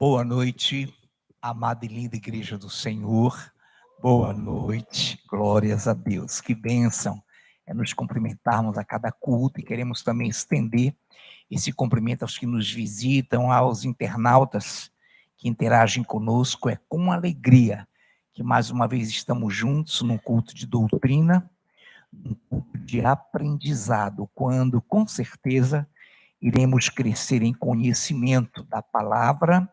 Boa noite, amada e linda Igreja do Senhor. Boa noite, glórias a Deus. Que bênção é nos cumprimentarmos a cada culto e queremos também estender esse cumprimento aos que nos visitam, aos internautas que interagem conosco. É com alegria que mais uma vez estamos juntos num culto de doutrina, num culto de aprendizado, quando com certeza iremos crescer em conhecimento da palavra,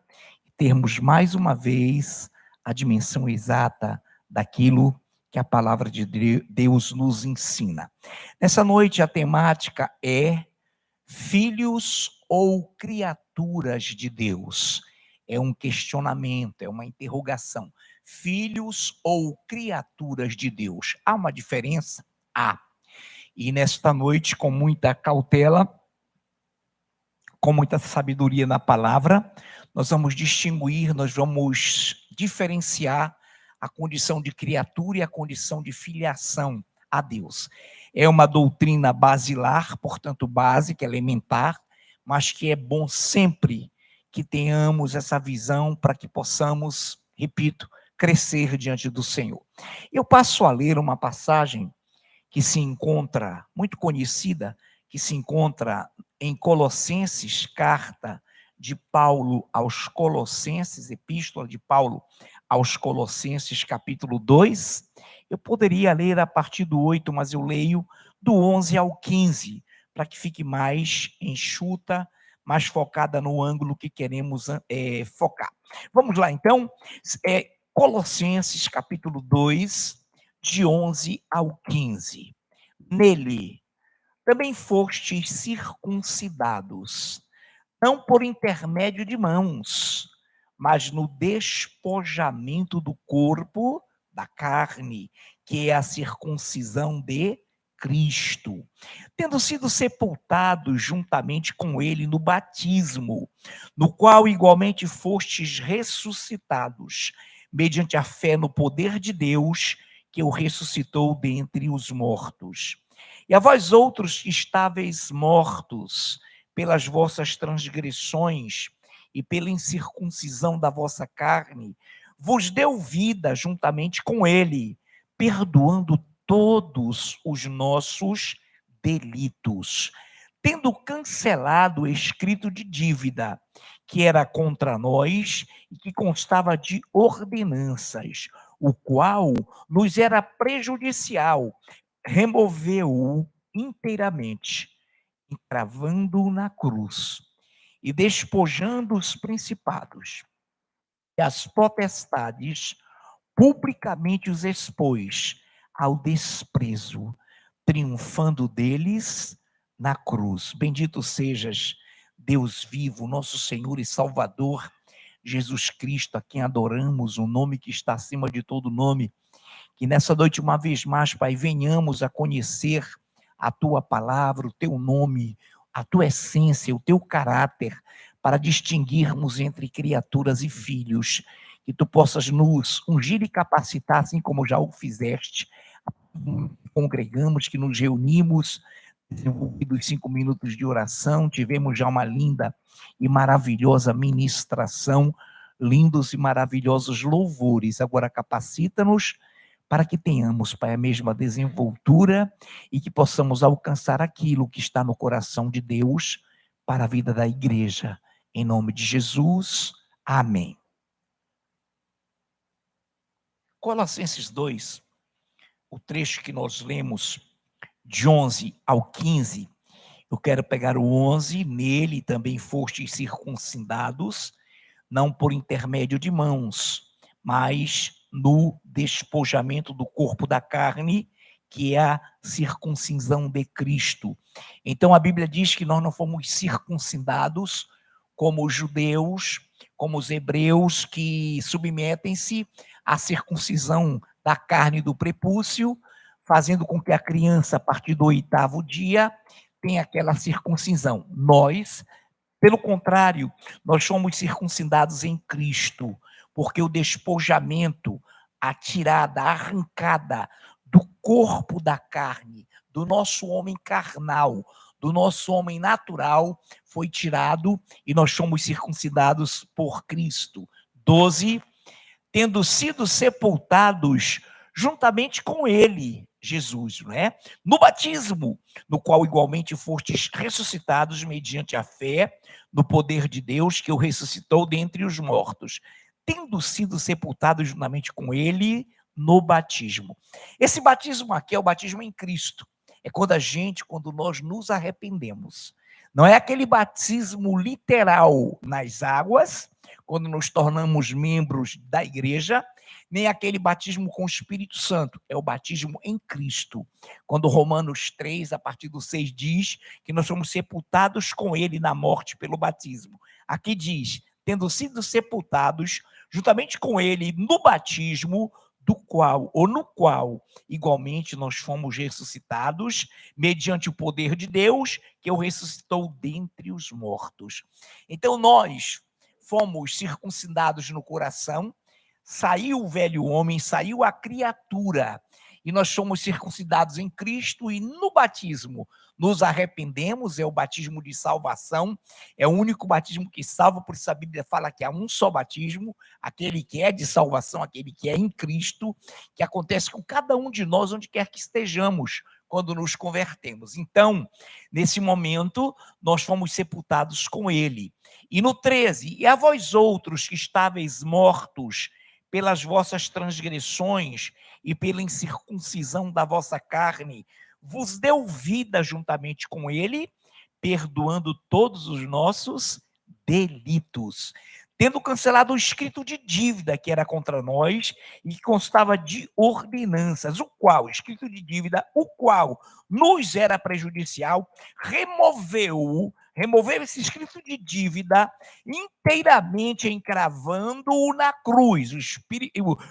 termos mais uma vez a dimensão exata daquilo que a palavra de Deus nos ensina. Nessa noite a temática é filhos ou criaturas de Deus. É um questionamento, é uma interrogação. Filhos ou criaturas de Deus? Há uma diferença? Há. E nesta noite, com muita cautela, com muita sabedoria na palavra, nós vamos distinguir, nós vamos diferenciar a condição de criatura e a condição de filiação a Deus. É uma doutrina basilar, portanto básica, elementar, mas que é bom sempre que tenhamos essa visão para que possamos, repito, crescer diante do Senhor. Eu passo a ler uma passagem que se encontra, muito conhecida, que se encontra em Colossenses, carta de Paulo aos Colossenses, epístola de Paulo aos Colossenses, capítulo 2. Eu poderia ler a partir do 8, mas eu leio do 11 ao 15, para que fique mais enxuta, mais focada no ângulo que queremos focar. Vamos lá, então. Colossenses, capítulo 2, de 11 ao 15. Nele também fostes circuncidados, não por intermédio de mãos, mas no despojamento do corpo, da carne, que é a circuncisão de Cristo, tendo sido sepultados juntamente com ele no batismo, no qual igualmente fostes ressuscitados, mediante a fé no poder de Deus, que o ressuscitou dentre os mortos. E a vós outros que estáveis mortos pelas vossas transgressões e pela incircuncisão da vossa carne, vos deu vida juntamente com ele, perdoando todos os nossos delitos, tendo cancelado o escrito de dívida que era contra nós e que constava de ordenanças, o qual nos era prejudicial, removeu-o inteiramente, encravando-o na cruz e despojando os principados e as potestades, publicamente os expôs ao desprezo, triunfando deles na cruz. Bendito sejas, Deus vivo, nosso Senhor e Salvador, Jesus Cristo, a quem adoramos, o nome que está acima de todo nome. Que nessa noite, uma vez mais, Pai, venhamos a conhecer a Tua palavra, o Teu nome, a Tua essência, o Teu caráter, para distinguirmos entre criaturas e filhos. Que Tu possas nos ungir e capacitar, assim como já o fizeste. Congregamos, que nos reunimos, desenvolvidos 5 minutos de oração, tivemos já uma linda e maravilhosa ministração, lindos e maravilhosos louvores. Agora capacita-nos para que tenhamos, Pai, a mesma desenvoltura e que possamos alcançar aquilo que está no coração de Deus para a vida da igreja. Em nome de Jesus, amém. Colossenses 2, o trecho que nós lemos de 11 ao 15, eu quero pegar o 11, nele também fostes circuncidados, não por intermédio de mãos, mas no despojamento do corpo da carne, que é a circuncisão de Cristo. Então a Bíblia diz que nós não fomos circuncidados como os judeus, como os hebreus, que submetem-se à circuncisão da carne do prepúcio, fazendo com que a criança, a partir do 8º dia, tenha aquela circuncisão. Nós, pelo contrário, nós somos circuncidados em Cristo, porque o despojamento, a tirada, a arrancada do corpo da carne, do nosso homem carnal, do nosso homem natural foi tirado e nós fomos circuncidados por Cristo. 12, tendo sido sepultados juntamente com ele, Jesus, não é? No batismo, no qual igualmente fostes ressuscitados mediante a fé no poder de Deus que o ressuscitou dentre os mortos, tendo sido sepultados juntamente com ele no batismo. Esse batismo aqui é o batismo em Cristo. É quando nós nos arrependemos. Não é aquele batismo literal nas águas, quando nos tornamos membros da igreja, nem aquele batismo com o Espírito Santo, é o batismo em Cristo. Quando Romanos 3, a partir do 6, diz que nós somos sepultados com ele na morte pelo batismo. Aqui diz, tendo sido sepultados juntamente com ele no batismo, no qual, igualmente, nós fomos ressuscitados, mediante o poder de Deus, que o ressuscitou dentre os mortos. Então, nós fomos circuncidados no coração, saiu o velho homem, saiu a criatura, e nós somos circuncidados em Cristo, e no batismo nos arrependemos, é o batismo de salvação, é o único batismo que salva, por isso a Bíblia fala que há um só batismo, aquele que é de salvação, aquele que é em Cristo, que acontece com cada um de nós, onde quer que estejamos, quando nos convertemos. Então, nesse momento, nós fomos sepultados com ele. E no 13, e a vós outros que estáveis mortos pelas vossas transgressões e pela incircuncisão da vossa carne, vos deu vida juntamente com ele, perdoando todos os nossos delitos, tendo cancelado o escrito de dívida que era contra nós e que constava de ordenanças, escrito de dívida, o qual nos era prejudicial, removeu esse escrito de dívida inteiramente encravando-o na cruz.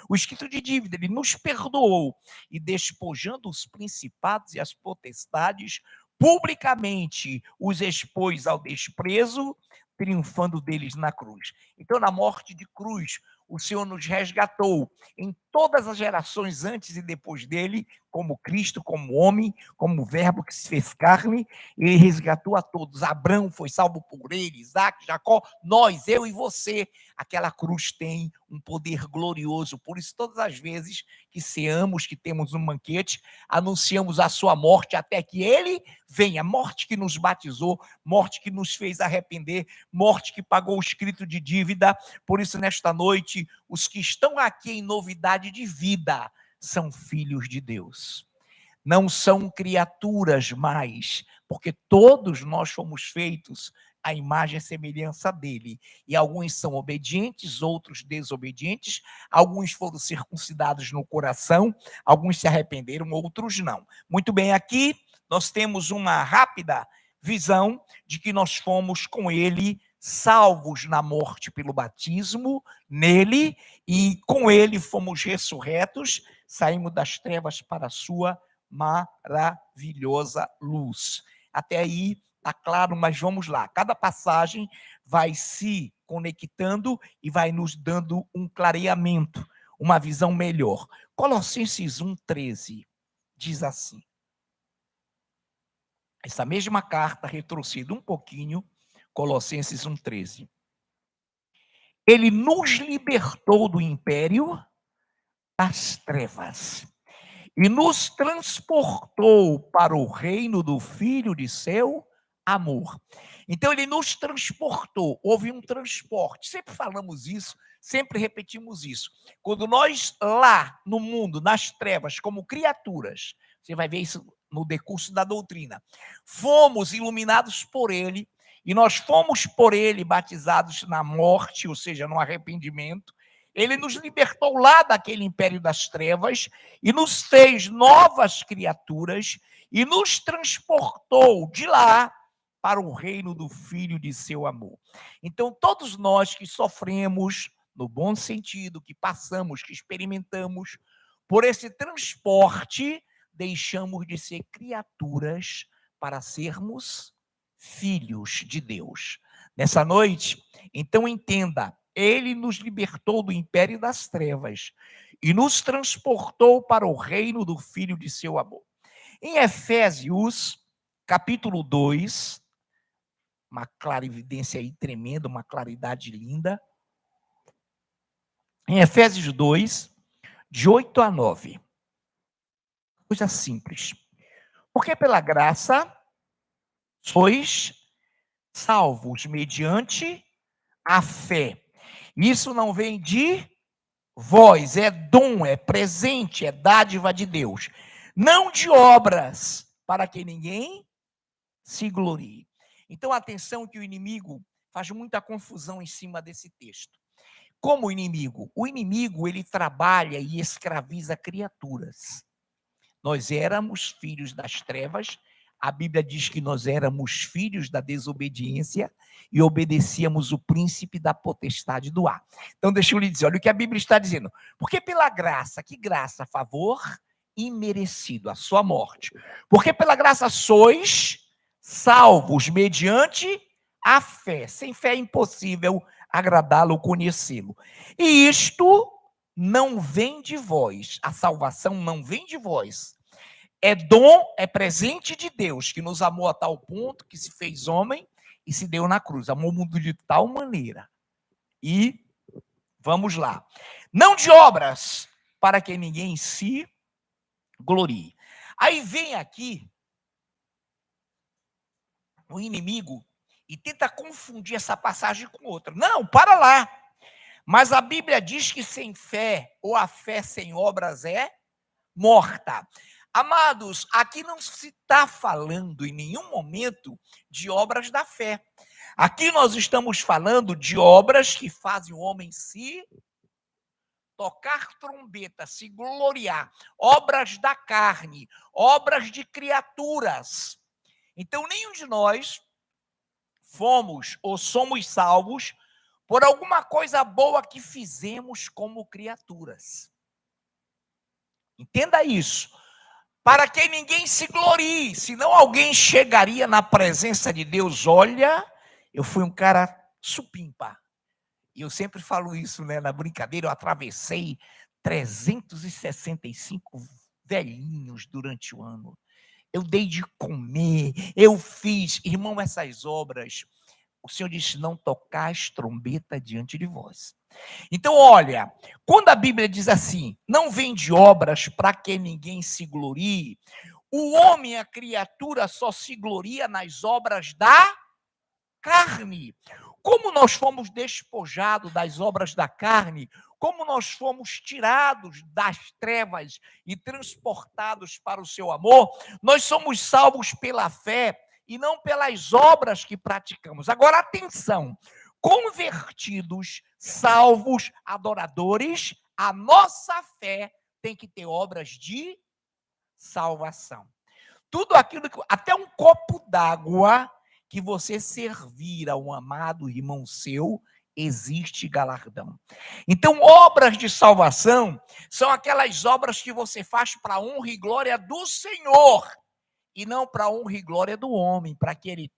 O escrito de dívida, ele nos perdoou e despojando os principados e as potestades, publicamente os expôs ao desprezo, triunfando deles na cruz. Então, na morte de cruz, o Senhor nos resgatou em todas as gerações antes e depois dele, como Cristo, como homem, como verbo que se fez carne, ele resgatou a todos. Abraão foi salvo por ele, Isaac, Jacó, nós, eu e você. Aquela cruz tem um poder glorioso, por isso todas as vezes que ceamos, que temos um banquete, anunciamos a sua morte até que ele venha. Morte que nos batizou, morte que nos fez arrepender, morte que pagou o escrito de dívida. Por isso, nesta noite, os que estão aqui em novidade de vida são filhos de Deus. Não são criaturas mais, porque todos nós fomos feitos à imagem e semelhança dele. E alguns são obedientes, outros desobedientes, alguns foram circuncidados no coração, alguns se arrependeram, outros não. Muito bem, aqui nós temos uma rápida visão de que nós fomos com ele salvos na morte pelo batismo, nele, e com ele fomos ressurretos, saímos das trevas para a sua maravilhosa luz. Até aí está claro, mas vamos lá. Cada passagem vai se conectando e vai nos dando um clareamento, uma visão melhor. Colossenses 1,13 diz assim. Essa mesma carta, retroceda um pouquinho, Colossenses 1,13. Ele nos libertou do império das trevas e nos transportou para o reino do Filho de seu amor. Então, ele nos transportou, houve um transporte. Sempre falamos isso, sempre repetimos isso. Quando nós lá no mundo, nas trevas, como criaturas, você vai ver isso no decurso da doutrina, fomos iluminados por ele, e nós fomos por ele batizados na morte, ou seja, no arrependimento. Ele nos libertou lá daquele império das trevas e nos fez novas criaturas e nos transportou de lá para o reino do Filho de seu amor. Então, todos nós que sofremos, no bom sentido, que passamos, que experimentamos, por esse transporte, deixamos de ser criaturas para sermos filhos de Deus. Nessa noite, então entenda, ele nos libertou do império das trevas e nos transportou para o reino do Filho de seu amor. Em Efésios, capítulo 2, uma clarividência aí tremenda, uma claridade linda. Em Efésios 2, de 8 a 9. Coisa simples. Porque pela graça sois salvos mediante a fé. Isso não vem de vós, é dom, é presente, é dádiva de Deus. Não de obras, para que ninguém se glorie. Então, atenção que o inimigo faz muita confusão em cima desse texto. Como o inimigo? O inimigo, ele trabalha e escraviza criaturas. Nós éramos filhos das trevas, a Bíblia diz que nós éramos filhos da desobediência e obedecíamos o príncipe da potestade do ar. Então, deixa eu lhe dizer, olha o que a Bíblia está dizendo. Porque pela graça, que graça? Favor imerecido, a sua morte. Porque pela graça sois salvos mediante a fé. Sem fé é impossível agradá-lo ou conhecê-lo. E isto não vem de vós. A salvação não vem de vós. É dom, é presente de Deus, que nos amou a tal ponto que se fez homem e se deu na cruz. Amou o mundo de tal maneira. E vamos lá. Não de obras, para que ninguém se glorie. Aí vem aqui o inimigo e tenta confundir essa passagem com outra. Não, para lá. Mas a Bíblia diz que sem fé, ou a fé sem obras é morta. Amados, aqui não se está falando em nenhum momento de obras da fé. Aqui nós estamos falando de obras que fazem o homem se tocar trombeta, se gloriar, obras da carne, obras de criaturas. Então, nenhum de nós fomos ou somos salvos por alguma coisa boa que fizemos como criaturas. Entenda isso. Para que ninguém se glorie, senão alguém chegaria na presença de Deus. Olha, eu fui um cara supimpa. E eu sempre falo isso, né, na brincadeira, eu atravessei 365 velhinhos durante o ano. Eu dei de comer, eu fiz, irmão, essas obras. O Senhor disse, não tocais trombeta diante de vós. Então, olha, quando a Bíblia diz assim, não vem de obras para que ninguém se glorie, o homem, a criatura, só se gloria nas obras da carne. Como nós fomos despojados das obras da carne, como nós fomos tirados das trevas e transportados para o seu amor, nós somos salvos pela fé e não pelas obras que praticamos. Agora, atenção, convertidos, salvos, adoradores, a nossa fé tem que ter obras de salvação. Tudo aquilo, até um copo d'água que você servir a um amado irmão seu, existe galardão. Então, obras de salvação são aquelas obras que você faz para a honra e glória do Senhor, e não para a honra e glória do homem, para que ele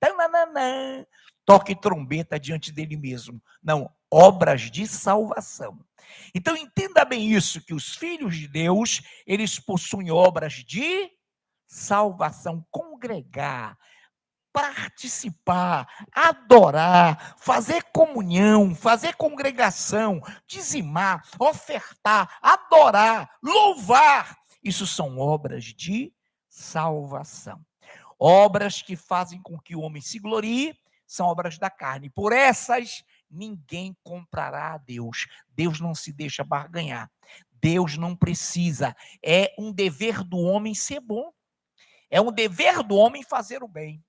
toque trombeta diante dele mesmo. Não, obras de salvação. Então, entenda bem isso, que os filhos de Deus, eles possuem obras de salvação, congregar, participar, adorar, fazer comunhão, fazer congregação, dizimar, ofertar, adorar, louvar. Isso são obras de salvação. Obras que fazem com que o homem se glorie são obras da carne. Por essas, ninguém comprará a Deus. Deus não se deixa barganhar. Deus não precisa. É um dever do homem ser bom. É um dever do homem fazer o bem.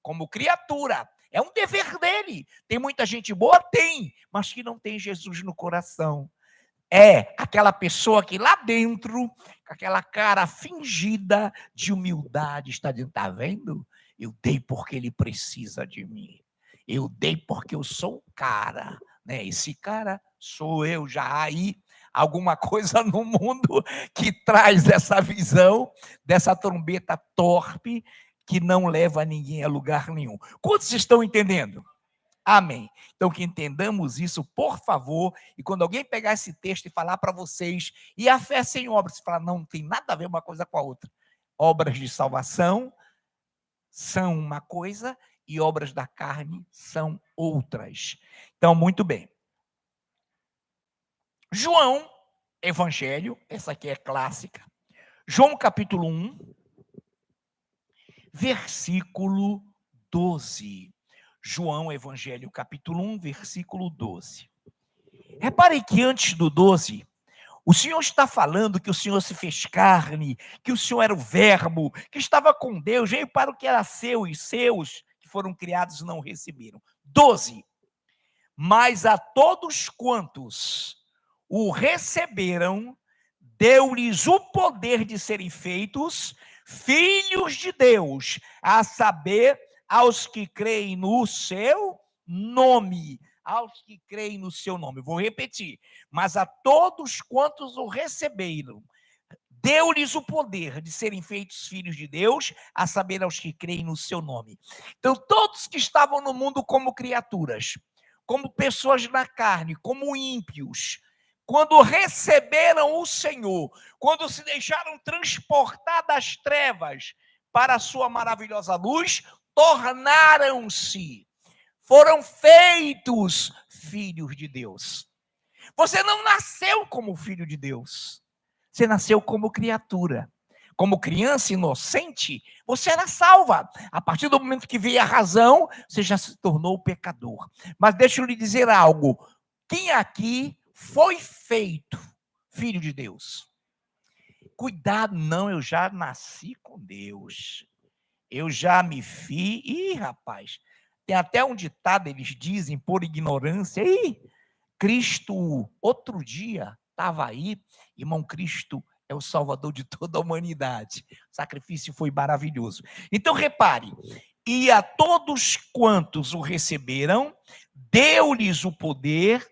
Como criatura. É um dever dele. Tem muita gente boa? Tem. Mas que não tem Jesus no coração. É aquela pessoa que lá dentro, com aquela cara fingida de humildade, está dizendo, está vendo? Eu dei porque ele precisa de mim. Eu dei porque eu sou o cara. Né? Esse cara sou eu já. Aí, alguma coisa no mundo que traz essa visão, dessa trombeta torpe, que não leva ninguém a lugar nenhum. Quantos estão entendendo? Amém. Então, que entendamos isso, por favor, e quando alguém pegar esse texto e falar para vocês, e a fé sem obras, você fala, não tem nada a ver uma coisa com a outra. Obras de salvação são uma coisa e obras da carne são outras. Então, muito bem. João, Evangelho, essa aqui é clássica. João capítulo 1, versículo 12. João, Evangelho, capítulo 1, versículo 12. Repare que antes do 12, o Senhor está falando que o Senhor se fez carne, que o Senhor era o verbo, que estava com Deus, veio para o que era seu e seus, que foram criados, não receberam. 12. Mas a todos quantos o receberam, deu-lhes o poder de serem feitos filhos de Deus, a saber, aos que creem no seu nome. Aos que creem no seu nome. Vou repetir. Mas a todos quantos o receberam, deu-lhes o poder de serem feitos filhos de Deus, a saber, aos que creem no seu nome. Então, todos que estavam no mundo como criaturas, como pessoas na carne, como ímpios, quando receberam o Senhor, quando se deixaram transportar das trevas para a sua maravilhosa luz, tornaram-se, foram feitos filhos de Deus. Você não nasceu como filho de Deus, você nasceu como criatura. Como criança inocente, você era salva. A partir do momento que veio a razão, você já se tornou pecador. Mas deixa eu lhe dizer algo. Quem aqui foi feito filho de Deus? Cuidado, não, eu já nasci com Deus. Eu já me fiz. Ih, rapaz, tem até um ditado, eles dizem, por ignorância. Ih, Cristo, outro dia, estava aí, irmão, Cristo é o salvador de toda a humanidade. O sacrifício foi maravilhoso. Então, repare, e a todos quantos o receberam, deu-lhes o poder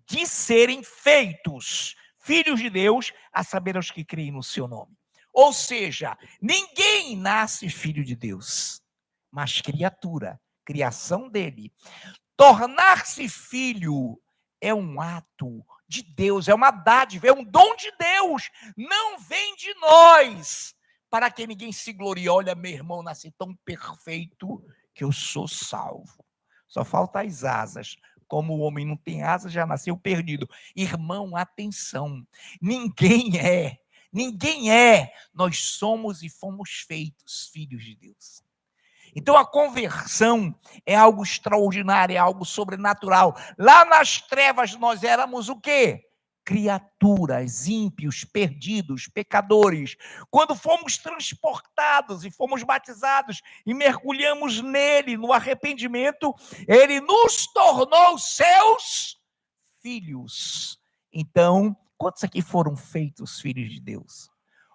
de serem feitos filhos de Deus, a saber, aos que creem no seu nome. Ou seja, ninguém nasce filho de Deus, mas criatura, criação dele. Tornar-se filho é um ato de Deus, é uma dádiva, é um dom de Deus, não vem de nós, para que ninguém se glorie. Olha, meu irmão, nasci tão perfeito que eu sou salvo. Só falta as asas. Como o homem não tem asas, já nasceu perdido. Irmão, atenção, ninguém é, nós somos e fomos feitos filhos de Deus. Então a conversão é algo extraordinário, é algo sobrenatural. Lá nas trevas nós éramos o quê? Criaturas, ímpios, perdidos, pecadores. Quando fomos transportados e fomos batizados e mergulhamos nele, no arrependimento, ele nos tornou seus filhos. Então, quantos aqui foram feitos filhos de Deus?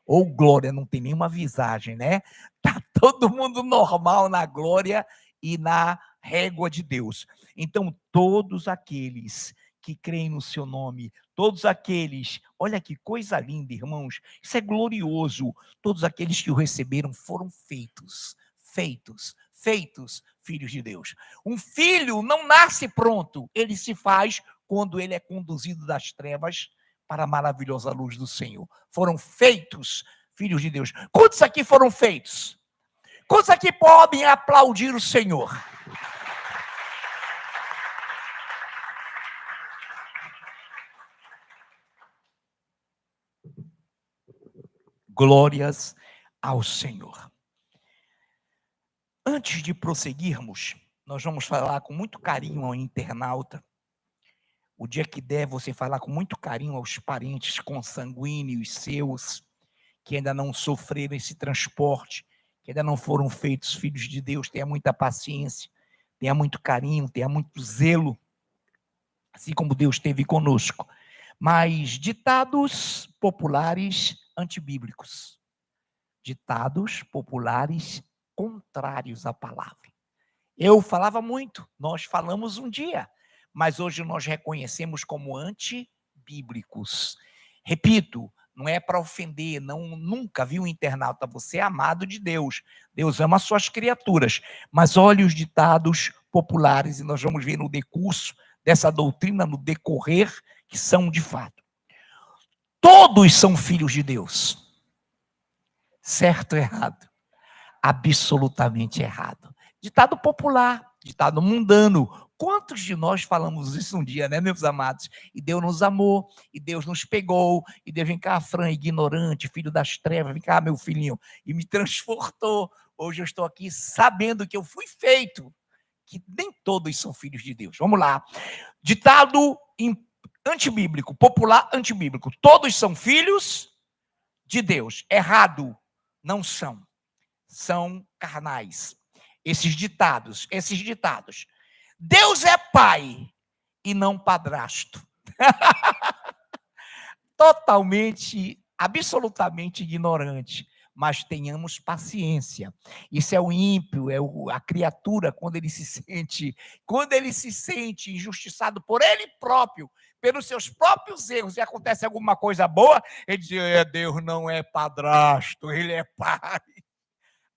Ou glória, não tem nenhuma visagem, né? Está todo mundo normal na glória e na régua de Deus. Então, todos aqueles que creem no seu nome, todos aqueles, olha que coisa linda, irmãos, isso é glorioso. Todos aqueles que o receberam foram feitos filhos de Deus. Um filho não nasce pronto, ele se faz quando ele é conduzido das trevas para a maravilhosa luz do Senhor. Foram feitos filhos de Deus. Quantos aqui foram feitos? Quantos aqui podem aplaudir o Senhor? Glórias ao Senhor. Antes de prosseguirmos, nós vamos falar com muito carinho ao internauta. O dia que der, você falar com muito carinho aos parentes consanguíneos seus, que ainda não sofreram esse transporte, que ainda não foram feitos filhos de Deus. Tenha muita paciência, tenha muito carinho, tenha muito zelo, assim como Deus teve conosco. Mas ditados populares antibíblicos, ditados populares contrários à palavra. Eu falava muito, nós falamos um dia, mas hoje nós reconhecemos como antibíblicos. Repito, não é para ofender, nunca viu internauta, você é amado de Deus. Deus ama as suas criaturas, mas olhe os ditados populares, e nós vamos ver no decurso dessa doutrina, no decorrer, que são de fato. Todos são filhos de Deus. Certo ou errado? absolutamente errado. Ditado popular, ditado mundano. Quantos de nós falamos isso um dia, né, meus amados? E Deus nos amou, e Deus nos pegou, e Deus, vem cá, Fran, ignorante, filho das trevas, vem cá, meu filhinho, e me transportou. Hoje eu estou aqui sabendo que eu fui feito, que nem todos são filhos de Deus. Vamos lá. Ditado antibíblico, popular antibíblico. Todos são filhos de Deus. Errado, não são. São carnais. Esses ditados. Deus é pai e não padrasto. Totalmente, absolutamente ignorante. Mas tenhamos paciência. Isso é o ímpio, a criatura, quando ele se sente injustiçado por ele próprio, pelos seus próprios erros, e acontece alguma coisa boa, ele diz: Deus não é padrasto, ele é pai.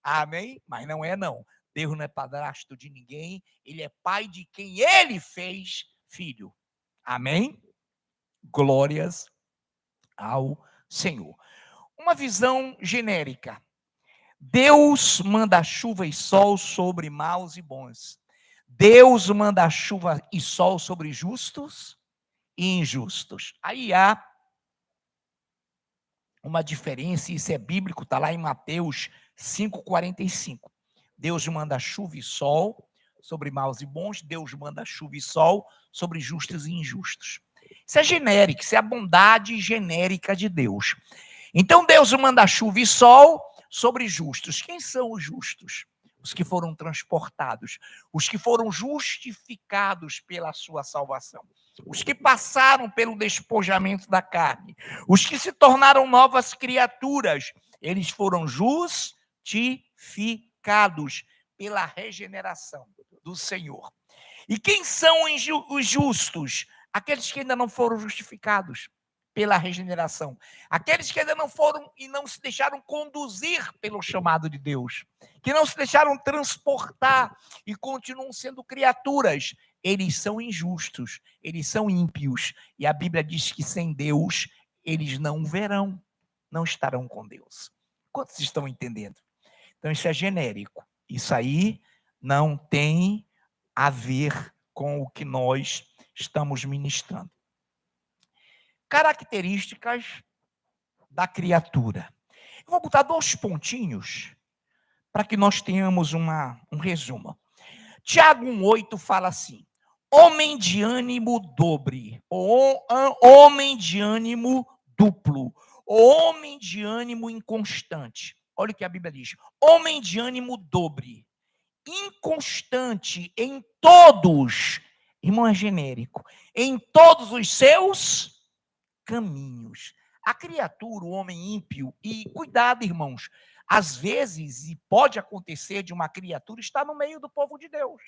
Amém? Mas não é, não. Deus não é padrasto de ninguém, ele é pai de quem ele fez filho. Amém? Glórias ao Senhor. Uma visão genérica. Deus manda chuva e sol sobre maus e bons. Deus manda chuva e sol sobre justos e injustos. Aí há uma diferença, isso é bíblico, está lá em Mateus 5,45. Deus manda chuva e sol sobre maus e bons, Deus manda chuva e sol sobre justos e injustos. Isso é genérico, isso é a bondade genérica de Deus. Então Deus manda chuva e sol sobre justos. Quem são os justos? Os que foram transportados, os que foram justificados pela sua salvação, os que passaram pelo despojamento da carne, os que se tornaram novas criaturas, eles foram justificados pela regeneração do Senhor. E quem são os justos? Aqueles que ainda não foram justificados pela regeneração, aqueles que ainda não foram e não se deixaram conduzir pelo chamado de Deus, que não se deixaram transportar e continuam sendo criaturas, eles são injustos, eles são ímpios, e a Bíblia diz que sem Deus eles não verão, não estarão com Deus. Quantos estão entendendo? Então isso é genérico, isso aí não tem a ver com o que nós estamos ministrando. Características da criatura. Eu vou botar 2 pontinhos para que nós tenhamos um resumo. Tiago 1,8 fala assim: homem de ânimo dobre, ou homem de ânimo duplo, homem de ânimo inconstante. Olha o que a Bíblia diz: homem de ânimo dobre, inconstante em todos, irmão, é genérico, em todos os seus caminhos. A criatura, o homem ímpio, e cuidado, irmãos, às vezes, e pode acontecer de uma criatura estar no meio do povo de Deus,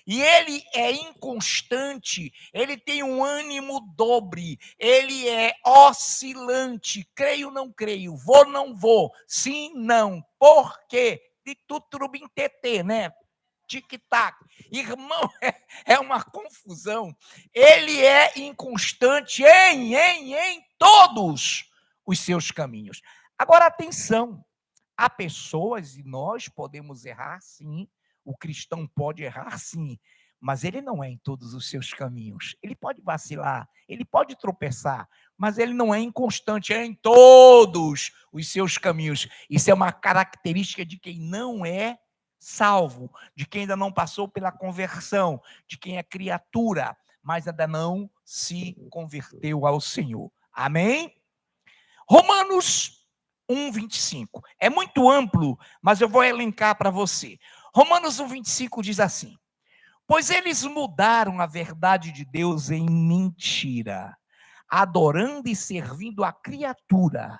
e ele é inconstante, ele tem um ânimo dobre, ele é oscilante, creio, não creio, vou, não vou, sim, não, por quê? De tuturubim-tetê, né? Tic-tac. Irmão, é uma confusão. Ele é inconstante em todos os seus caminhos. Agora, atenção, há pessoas, e nós podemos errar, sim, o cristão pode errar, sim, mas ele não é em todos os seus caminhos. Ele pode vacilar, ele pode tropeçar, mas ele não é inconstante, é em todos os seus caminhos. Isso é uma característica de quem não é salvo, de quem ainda não passou pela conversão, de quem é criatura, mas ainda não se converteu ao Senhor. Amém? Romanos 1,25. É muito amplo, mas eu vou elencar para você. Romanos 1,25 diz assim: pois eles mudaram a verdade de Deus em mentira, adorando e servindo a criatura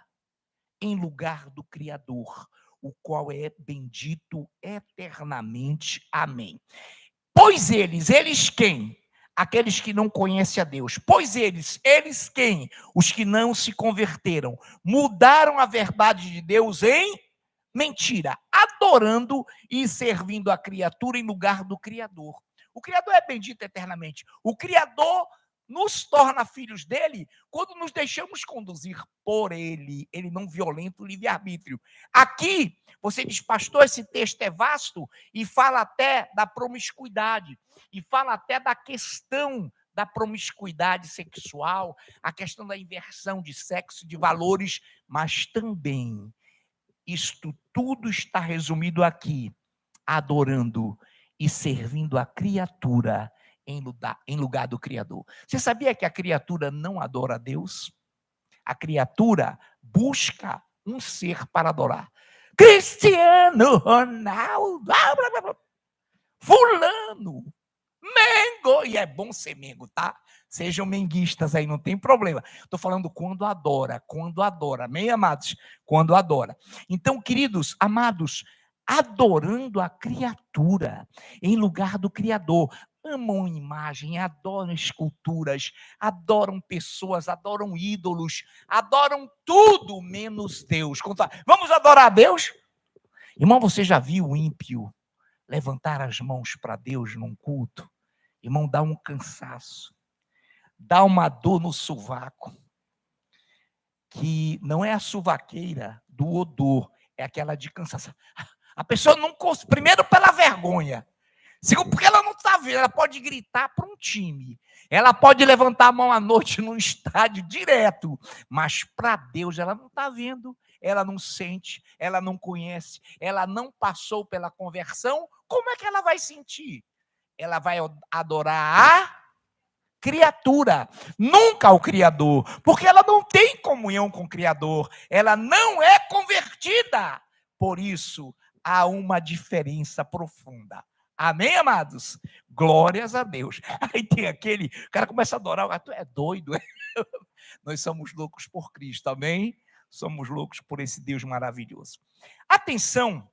em lugar do Criador, o qual é bendito eternamente. Amém. Pois eles quem? Aqueles que não conhecem a Deus. Pois eles quem? Os que não se converteram, mudaram a verdade de Deus em mentira, adorando e servindo a criatura em lugar do Criador. O Criador é bendito eternamente. O Criador nos torna filhos dele quando nos deixamos conduzir por ele não violenta o livre-arbítrio. Aqui, você diz, pastor, esse texto é vasto e fala até da promiscuidade, e fala até da questão da promiscuidade sexual, a questão da inversão de sexo, de valores, mas também isto tudo está resumido aqui, adorando e servindo a criatura em lugar do Criador. Você sabia que a criatura não adora a Deus? A criatura busca um ser para adorar. Cristiano Ronaldo, fulano, Mengo, e é bom ser Mengo, tá? Sejam menguistas aí, não tem problema. Estou falando quando adora, amém, amados? Quando adora. Então, queridos, amados, adorando a criatura em lugar do Criador. Amam imagem, adoram esculturas, adoram pessoas, adoram ídolos, adoram tudo menos Deus. Vamos adorar a Deus? Irmão, você já viu o ímpio levantar as mãos para Deus num culto? Irmão, dá um cansaço, dá uma dor no sovaco, que não é a sovaqueira do odor, é aquela de cansaço. A pessoa não consegue, primeiro pela vergonha, segundo porque ela não está vendo, ela pode gritar para um time, ela pode levantar a mão à noite num estádio direto, mas para Deus ela não está vendo, ela não sente, ela não conhece, ela não passou pela conversão, como é que ela vai sentir? Ela vai adorar a criatura, nunca o Criador, porque ela não tem comunhão com o Criador, ela não é convertida. Por isso, há uma diferença profunda. Amém, amados? Glórias a Deus. Aí tem aquele, o cara começa a adorar, tu é doido. Nós somos loucos por Cristo, amém? Somos loucos por esse Deus maravilhoso. Atenção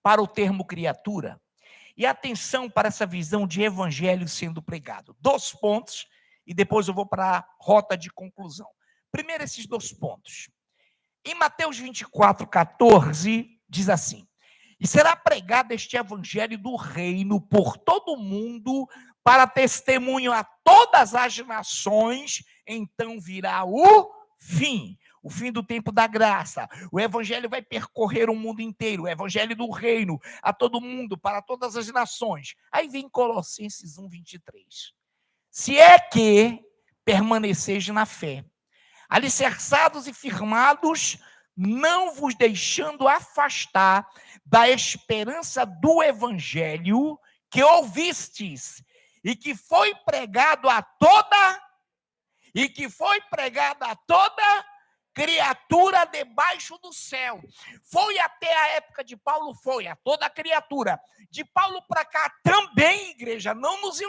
para o termo criatura. E atenção para essa visão de evangelho sendo pregado. 2 pontos, e depois eu vou para a rota de conclusão. Primeiro, esses 2 pontos. Em Mateus 24, 14, diz assim: e será pregado este evangelho do reino por todo o mundo, para testemunho a todas as nações, então virá o fim. O fim do tempo da graça. O evangelho vai percorrer o mundo inteiro. O evangelho do reino a todo mundo, para todas as nações. Aí vem Colossenses 1, 23. Se é que permaneceis na fé, alicerçados e firmados, não vos deixando afastar da esperança do evangelho que ouvistes e que foi pregado a toda criatura debaixo do céu. Foi até a época de Paulo, foi a toda criatura. De Paulo para cá também, igreja, não nos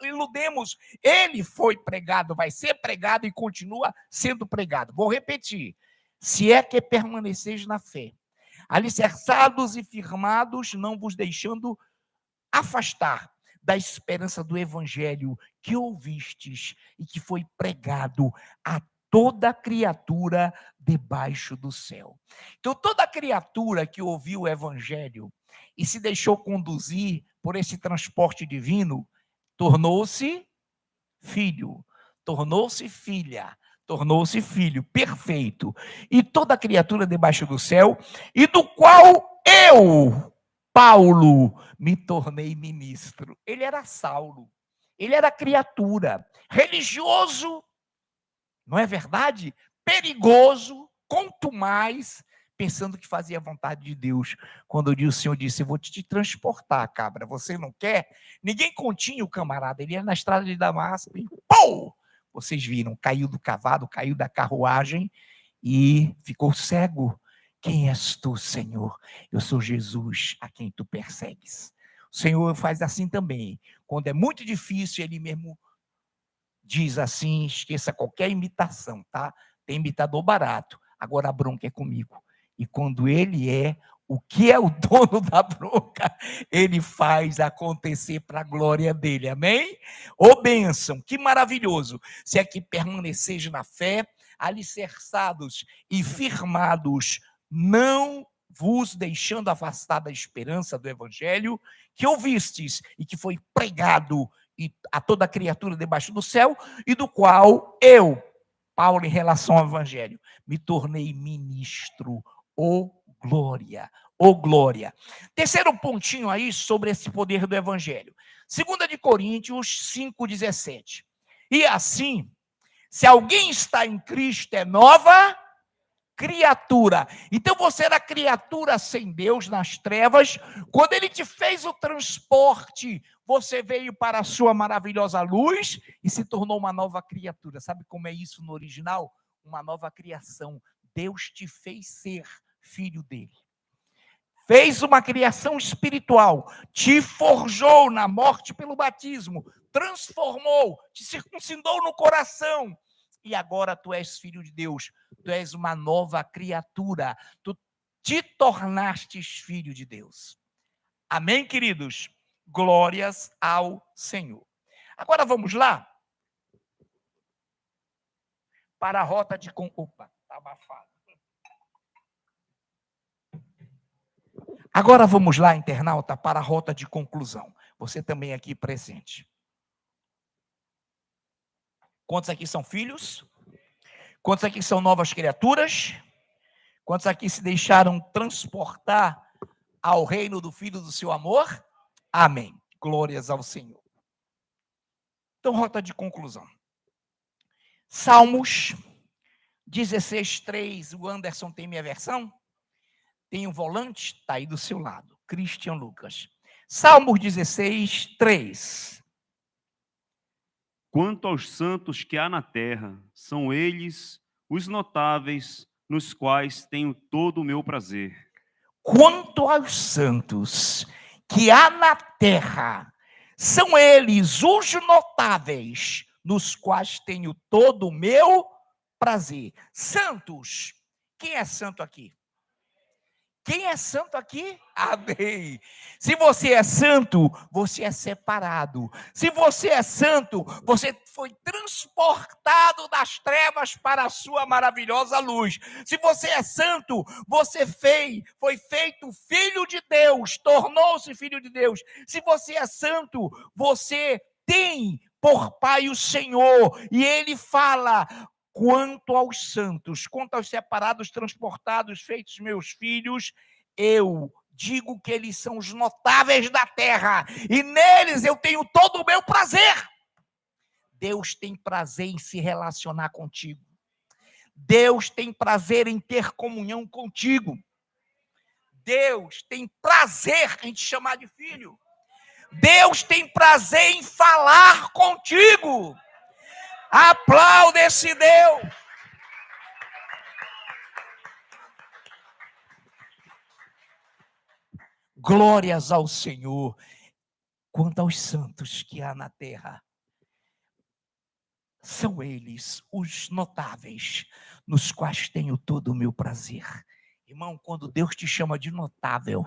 iludemos. Ele foi pregado, vai ser pregado e continua sendo pregado. Vou repetir. Se é que permaneceis na fé, alicerçados e firmados, não vos deixando afastar da esperança do evangelho que ouvistes e que foi pregado a toda criatura debaixo do céu. Então, toda criatura que ouviu o evangelho e se deixou conduzir por esse transporte divino, tornou-se filho, tornou-se filha, tornou-se filho perfeito. E toda criatura debaixo do céu, e do qual eu, Paulo, me tornei ministro. Ele era Saulo, ele era criatura, religioso, não é verdade? Perigoso, contumaz, pensando que fazia a vontade de Deus. Quando o Senhor disse, eu vou te transportar, cabra, você não quer? Ninguém continha o camarada, ele ia na estrada de Damasco e pum! Vocês viram, caiu do cavalo, caiu da carruagem e ficou cego. Quem és tu, Senhor? Eu sou Jesus, a quem tu persegues. O Senhor faz assim também. Quando é muito difícil, ele mesmo diz assim, esqueça qualquer imitação, tá? Tem imitador barato. Agora a bronca é comigo. E quando ele é o que é o dono da bronca, ele faz acontecer para a glória dele, amém? Ô bênção, que maravilhoso. Se é que permaneceis na fé, alicerçados e firmados, não vos deixando afastar da esperança do evangelho que ouvistes e que foi pregado, e a toda criatura debaixo do céu, e do qual eu, Paulo, em relação ao evangelho, me tornei ministro, glória, glória. Terceiro pontinho aí sobre esse poder do evangelho. 2 de Coríntios 5,17. E assim, se alguém está em Cristo, é nova criatura. Então você era criatura sem Deus nas trevas. Quando ele te fez o transporte, você veio para a sua maravilhosa luz e se tornou uma nova criatura. Sabe como é isso no original? Uma nova criação. Deus te fez ser filho dele. Fez uma criação espiritual, te forjou na morte pelo batismo, transformou, te circuncidou no coração. E agora tu és filho de Deus, tu és uma nova criatura, tu te tornastes filho de Deus. Amém, queridos? Glórias ao Senhor. Agora vamos lá para a rota de... Opa, está abafado. Agora vamos lá, internauta, para a rota de conclusão. Você também aqui presente. Quantos aqui são filhos? Quantos aqui são novas criaturas? Quantos aqui se deixaram transportar ao reino do Filho do seu amor? Amém. Glórias ao Senhor. Então, rota de conclusão. Salmos 16:3. O Anderson tem minha versão? Tem um volante? Está aí do seu lado. Christian Lucas. Salmos 16:3. Quanto aos santos que há na terra, são eles os notáveis, nos quais tenho todo o meu prazer. Quanto aos santos que há na terra, são eles os notáveis, nos quais tenho todo o meu prazer. Santos. Quem é santo aqui? Quem é santo aqui? Amém. Se você é santo, você é separado. Se você é santo, você foi transportado das trevas para a sua maravilhosa luz. Se você é santo, você foi feito filho de Deus, tornou-se filho de Deus. Se você é santo, você tem por pai o Senhor. E ele fala: quanto aos santos, quanto aos separados, transportados, feitos meus filhos, eu digo que eles são os notáveis da terra, e neles eu tenho todo o meu prazer. Deus tem prazer em se relacionar contigo. Deus tem prazer em ter comunhão contigo. Deus tem prazer em te chamar de filho. Deus tem prazer em falar contigo. Aplaude esse Deus. Glórias ao Senhor. Quanto aos santos que há na terra, são eles os notáveis, nos quais tenho todo o meu prazer. Irmão, quando Deus te chama de notável,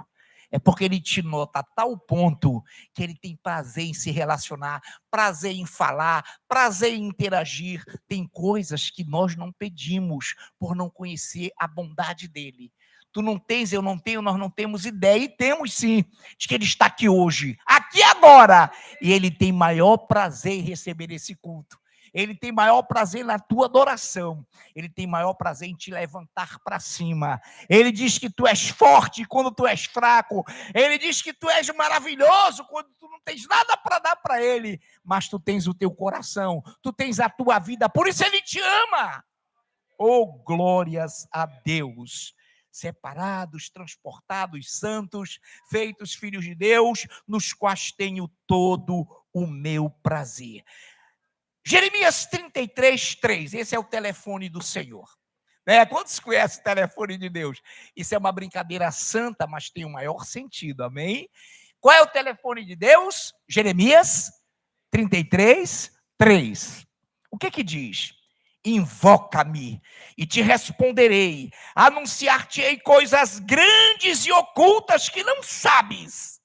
é porque ele te nota a tal ponto que ele tem prazer em se relacionar, prazer em falar, prazer em interagir. Tem coisas que nós não pedimos por não conhecer a bondade dele. Tu não tens, eu não tenho, nós não temos ideia, e temos sim, de que ele está aqui hoje, aqui agora, e ele tem maior prazer em receber esse culto. Ele tem maior prazer na tua adoração. Ele tem maior prazer em te levantar para cima. Ele diz que tu és forte quando tu és fraco. Ele diz que tu és maravilhoso quando tu não tens nada para dar para ele. Mas tu tens o teu coração, tu tens a tua vida. Por isso ele te ama. Oh, glórias a Deus. Separados, transportados, santos, feitos filhos de Deus, nos quais tenho todo o meu prazer. Jeremias 33:3, esse é o telefone do Senhor. Quantos conhecem o telefone de Deus? Isso é uma brincadeira santa, mas tem um maior sentido, amém? Qual é o telefone de Deus? Jeremias 33:3. O que diz? Invoca-me e te responderei, anunciar-te-ei coisas grandes e ocultas que não sabes,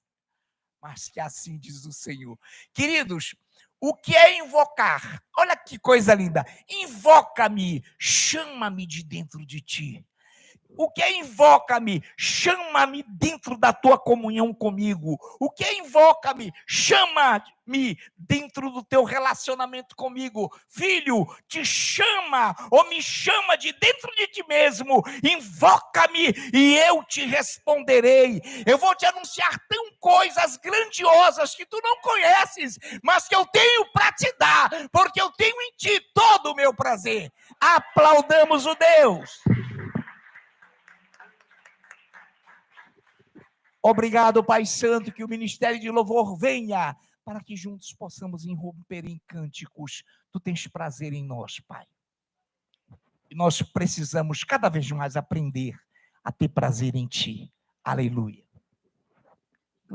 mas que assim diz o Senhor. Queridos, o que é invocar? Olha que coisa linda. Invoca-me, chama-me de dentro de ti. O que é invoca-me? Chama-me dentro da tua comunhão comigo. O que é invoca-me? Chama-me dentro do teu relacionamento comigo. Filho, te chama ou me chama de dentro de ti mesmo. Invoca-me e eu te responderei. Eu vou te anunciar coisas grandiosas que tu não conheces, mas que eu tenho para te dar, porque eu tenho em ti todo o meu prazer. Aplaudamos o Deus. Obrigado, Pai Santo, que o ministério de louvor venha, para que juntos possamos irromper em cânticos. Tu tens prazer em nós, Pai. E nós precisamos cada vez mais aprender a ter prazer em Ti. Aleluia.